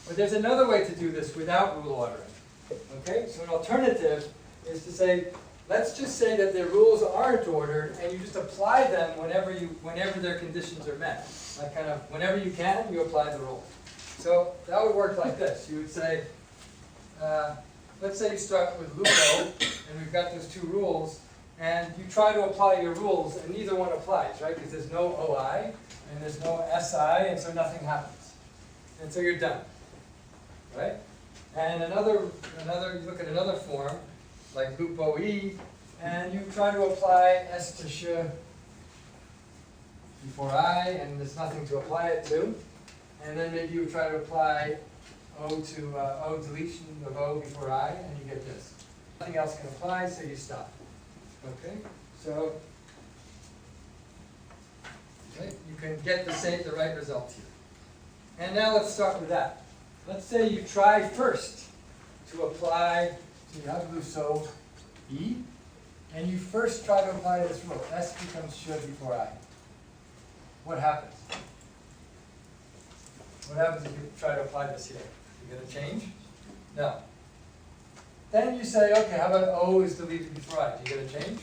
But there's another way to do this without rule ordering. Okay, so an alternative is to say, let's just say that the rules aren't ordered, and you just apply them whenever their conditions are met. Like kind of whenever you can, you apply the rule. So that would work like this. You would say, let's say you start with lupo, and we've got those two rules, and you try to apply your rules, and neither one applies, right? Because there's no OI, and there's no SI, and so nothing happens. And so you're done, right? And you look at another form, like lupo E, and you try to apply S to sh before I, and there's nothing to apply it to. And then maybe you try to apply O to O deletion of O before I, and you get this. Nothing else can apply, so you stop. Okay? So you can get the right result here. And now let's start with that. Let's say you try first to apply, so you have Luso E, and you first try to apply this rule. S becomes should before I. What happens? What happens if you try to apply this here? You get a change? No. Then you say, okay, how about O is deleted before I? Do you get a change?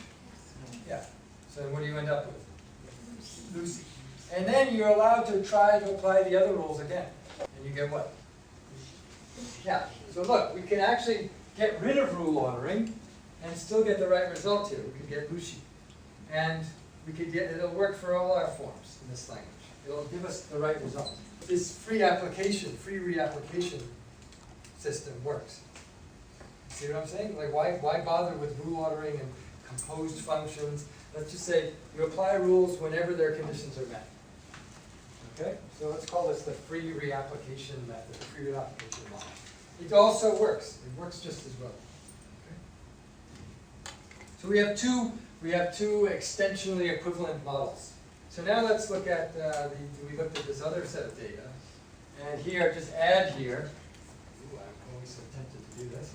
Yeah. So what do you end up with? Lucy. And then you're allowed to try to apply the other rules again. And you get what? Yeah. So look, we can actually get rid of rule ordering and still get the right result here. We could get Lucy. And we could get, it'll work for all our forms in this language. It'll give us the right result. This free reapplication system works. See what I'm saying? Like why bother with rule ordering and composed functions? Let's just say you apply rules whenever their conditions are met. Okay? So let's call this the free reapplication method, the free reapplication model. It also works. It works just as well. Okay? So we have two extensionally equivalent models. So now let's look at we looked at this other set of data, and here just add here. Ooh, I'm always so tempted to do this.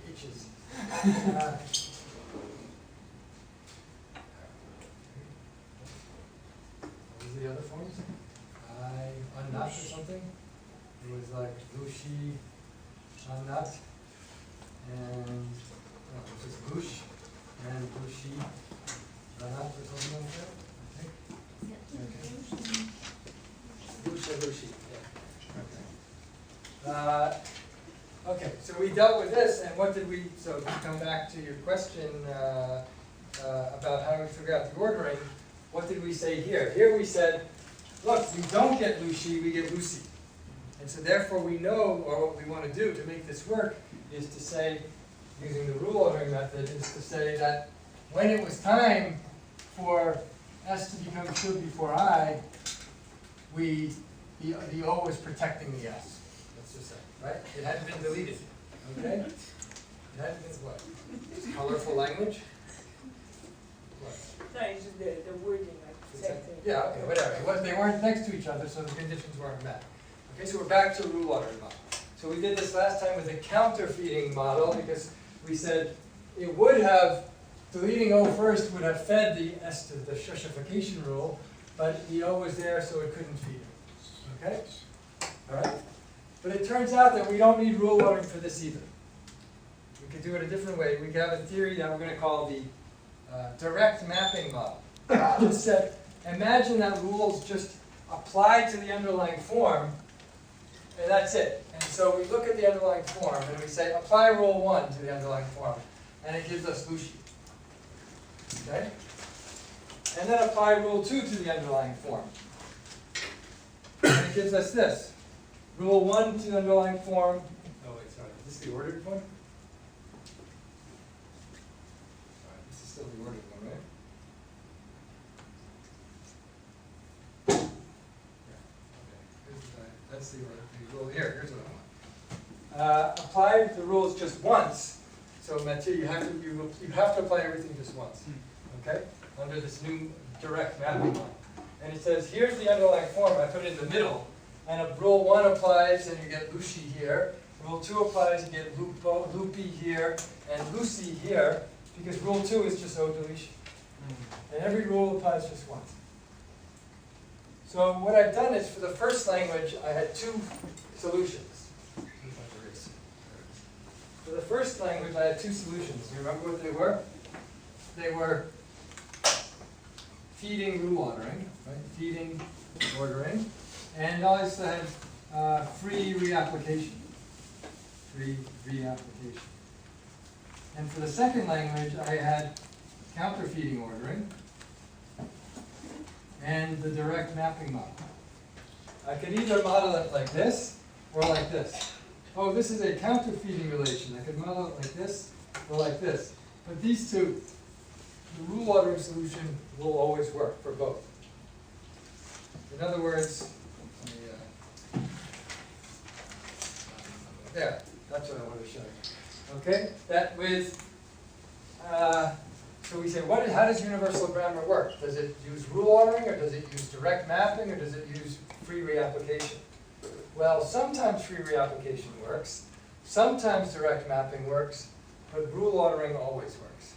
Itches. What was the other forms? Unnut or something. It was like Lushi, unnut, and it was just Lush and Lushi, unnut or something like that. I think. Okay. Lush and Lushi. Yeah. Okay. Okay. So we dealt with this, and what did we? So to come back to your question about how we figure out the ordering. What did we say here? Here we said, look, we don't get Lucy, we get Lucy. And so therefore we know, or what we want to do to make this work, is to say, using the rule ordering method, is to say that when it was time for S to become should before I, the O was protecting the S. Let's just say, right? It hadn't been deleted. Okay? It hadn't been what? It's colorful language? What? No, it's just the wording, like protecting. Yeah, okay, whatever. They weren't next to each other, so the conditions weren't met. Okay, so we're back to rule ordering model. So we did this last time with a counter-feeding model because we said it would have, deleting O first would have fed the S to the shushification rule, but the O was there so it couldn't feed it. Okay? Alright? But it turns out that we don't need rule ordering for this either. We could do it a different way. We could have a theory that we're going to call the direct mapping model. Just said, imagine that rules just apply to the underlying form, and that's it. And so we look at the underlying form, and we say, apply rule 1 to the underlying form, and it gives us Lucy. Okay? And then apply rule 2 to the underlying form, and it gives us this. Rule 1 to the underlying form. Oh, wait, sorry. Is this the ordered one? Sorry, this is still the ordered one, right? That's the rule here. Here's what I want. Apply the rules just once. So Mathieu, you have to apply everything just once. Okay? Under this new direct mapping line. And it says, here's the underlying form. I put it in the middle. And if rule 1 applies, and you get Lucy here. Rule 2 applies, you get loopy here, and Lucy here, because rule 2 is just O deletion. And every rule applies just once. So what I've done is for the first language, I had two solutions. For the first language, I had two solutions. You remember what they were? They were feeding, rule ordering, right? Feeding, ordering, and I also had free reapplication. Free reapplication. And for the second language, I had counter-feeding ordering and the direct mapping model. I could either model it like this or like this. Oh, this is a counter-feeding relation. I could model it like this or like this. But these two, the rule ordering solution will always work for both. In other words, there, that's what I want to show you. Okay, that with, so we say, how does universal grammar work? Does it use rule ordering, or does it use direct mapping, or does it use free reapplication? Well, sometimes free reapplication works, sometimes direct mapping works, but rule ordering always works.